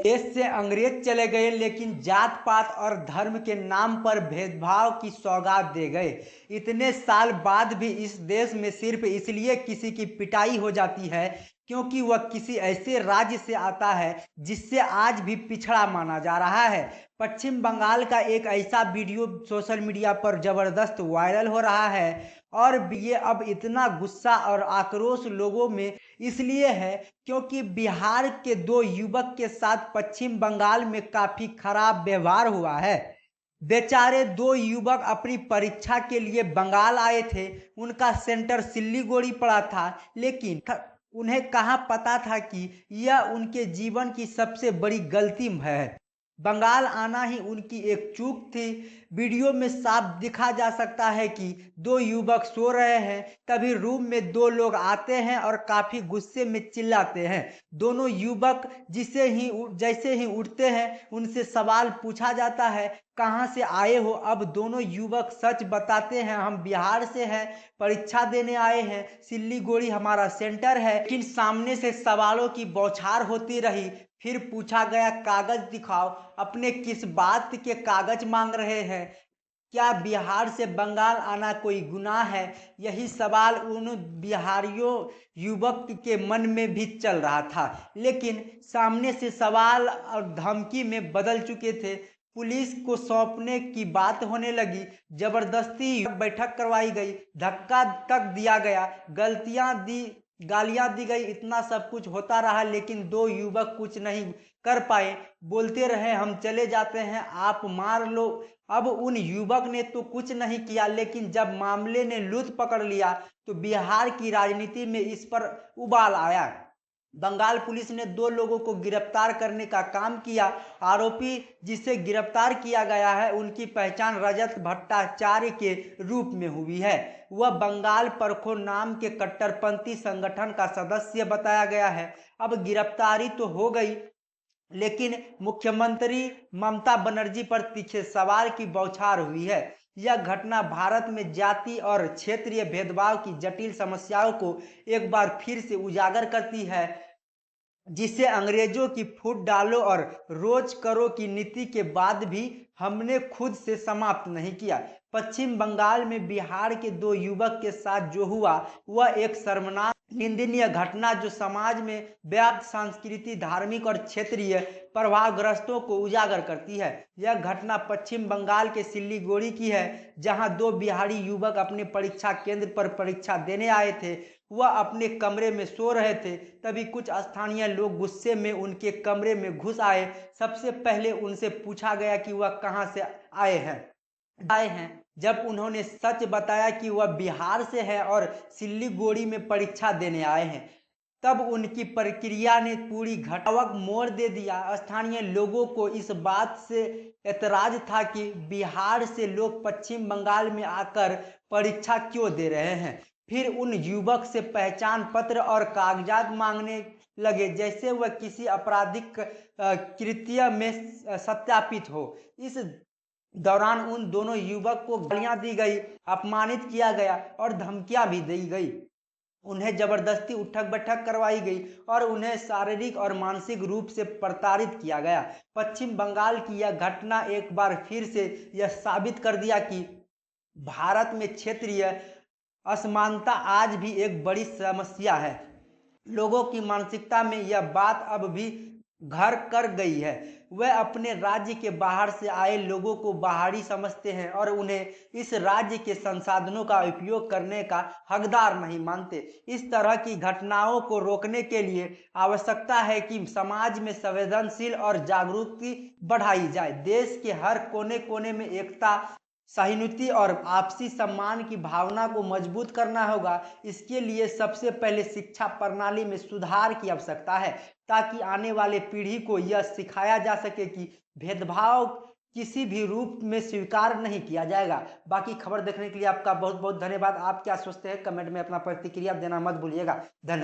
देश से अंग्रेज चले गए लेकिन जात पात और धर्म के नाम पर भेदभाव की सौगात दे गए। इतने साल बाद भी इस देश में सिर्फ इसलिए किसी की पिटाई हो जाती है क्योंकि वह किसी ऐसे राज्य से आता है जिससे आज भी पिछड़ा माना जा रहा है। पश्चिम बंगाल का एक ऐसा वीडियो सोशल मीडिया पर जबरदस्त वायरल हो रहा है और ये अब इतना गुस्सा और आक्रोश लोगों में इसलिए है क्योंकि बिहार के दो युवक के साथ पश्चिम बंगाल में काफी खराब व्यवहार हुआ है। बेचारे दो युवक अपनी परीक्षा के लिए बंगाल आए थे। उनका सेंटर सिल्लीगुड़ी पड़ा था, लेकिन उन्हें कहाँ पता था कि यह उनके जीवन की सबसे बड़ी गलती है। बंगाल आना ही उनकी एक चूक थी। वीडियो में साफ दिखा जा सकता है कि दो युवक सो रहे हैं, तभी रूम में दो लोग आते हैं और काफी गुस्से में चिल्लाते हैं। दोनों युवक जैसे ही उठते हैं उनसे सवाल पूछा जाता है, कहाँ से आए हो? अब दोनों युवक सच बताते हैं, हम बिहार से हैं, परीक्षा देने आए हैं, सिल्लीगुड़ी हमारा सेंटर है। लेकिन सामने से सवालों की बौछार होती रही। फिर पूछा गया, कागज दिखाओ, अपने किस बात के कागज मांग रहे हैं? क्या बिहार से बंगाल आना कोई गुनाह है? यही सवाल उन बिहारियों युवक के मन में भी चल रहा था, लेकिन सामने से सवाल और धमकी में बदल चुके थे। पुलिस को सौंपने की बात होने लगी, जबरदस्ती बैठक करवाई गई, धक्का तक दिया गया, गालियां दी गई। इतना सब कुछ होता रहा लेकिन दो युवक कुछ नहीं कर पाए। बोलते रहे, हम चले जाते हैं, आप मार लो। अब उन युवक ने तो कुछ नहीं किया, लेकिन जब मामले ने लूट पकड़ लिया तो बिहार की राजनीति में इस पर उबाल आया। बंगाल पुलिस ने दो लोगों को गिरफ्तार करने का काम किया। आरोपी जिसे गिरफ्तार किया गया है उनकी पहचान रजत भट्टाचार्य के रूप में हुई है। वह बंगाल परखो नाम के कट्टरपंथी संगठन का सदस्य बताया गया है। अब गिरफ्तारी तो हो गई, लेकिन मुख्यमंत्री ममता बनर्जी पर तीखे सवाल की बौछार हुई है। यह घटना भारत में जाति और क्षेत्रीय भेदभाव की जटिल समस्याओं को एक बार फिर से उजागर करती है, जिसे अंग्रेजों की फूट डालो और रोज करो की नीति के बाद भी हमने खुद से समाप्त नहीं किया। पश्चिम बंगाल में बिहार के दो युवक के साथ जो हुआ वह एक शर्मनाक निंदनीय घटना जो समाज में व्याप्त सांस्कृतिक, धार्मिक और क्षेत्रीय प्रभावग्रस्तों को उजागर करती है। यह घटना पश्चिम बंगाल के सिल्लीगुड़ी की है, जहां दो बिहारी युवक अपने परीक्षा केंद्र पर परीक्षा देने आए थे। वह अपने कमरे में सो रहे थे, तभी कुछ स्थानीय लोग गुस्से में उनके कमरे में घुस आए। सबसे पहले उनसे पूछा गया कि वह कहां से आए हैं। जब उन्होंने सच बताया कि वह बिहार से है और सिल्लीगुड़ी में परीक्षा देने आए हैं, तब उनकी प्रक्रिया ने पूरी घटावक मोड़ दे दिया। स्थानीय लोगों को इस बात से एतराज था कि बिहार से लोग पश्चिम बंगाल में आकर परीक्षा क्यों दे रहे हैं। फिर उन युवक से पहचान पत्र और कागजात मांगने लगे, जैसे वह किसी आपराधिक कृत्य में सत्यापित हो। इस दौरान उन दोनों युवक को गालियां दी गई, अपमानित किया गया और धमकियां भी दी गई। उन्हें जबरदस्ती उठक बैठक करवाई गई और उन्हें शारीरिक और मानसिक रूप से प्रताड़ित किया गया। पश्चिम बंगाल की यह घटना एक बार फिर से यह साबित कर दिया कि भारत में क्षेत्रीय असमानता आज भी एक बड़ी समस्या है। लोगों की मानसिकता में यह बात अब भी घर कर गई है। वह अपने राज्य के बाहर से आए लोगों को बाहरी समझते हैं और उन्हें इस राज्य के संसाधनों का उपयोग करने का हकदार नहीं मानते। इस तरह की घटनाओं को रोकने के लिए आवश्यकता है कि समाज में संवेदनशील और जागरूकता बढ़ाई जाए। देश के हर कोने कोने में एकता, सहानुभूति और आपसी सम्मान की भावना को मजबूत करना होगा। इसके लिए सबसे पहले शिक्षा प्रणाली में सुधार की आवश्यकता है, ताकि आने वाले पीढ़ी को यह सिखाया जा सके कि भेदभाव किसी भी रूप में स्वीकार नहीं किया जाएगा। बाकी खबर देखने के लिए आपका बहुत बहुत धन्यवाद। आप क्या सोचते हैं कमेंट में अपना प्रतिक्रिया देना मत भूलिएगा। धन्यवाद।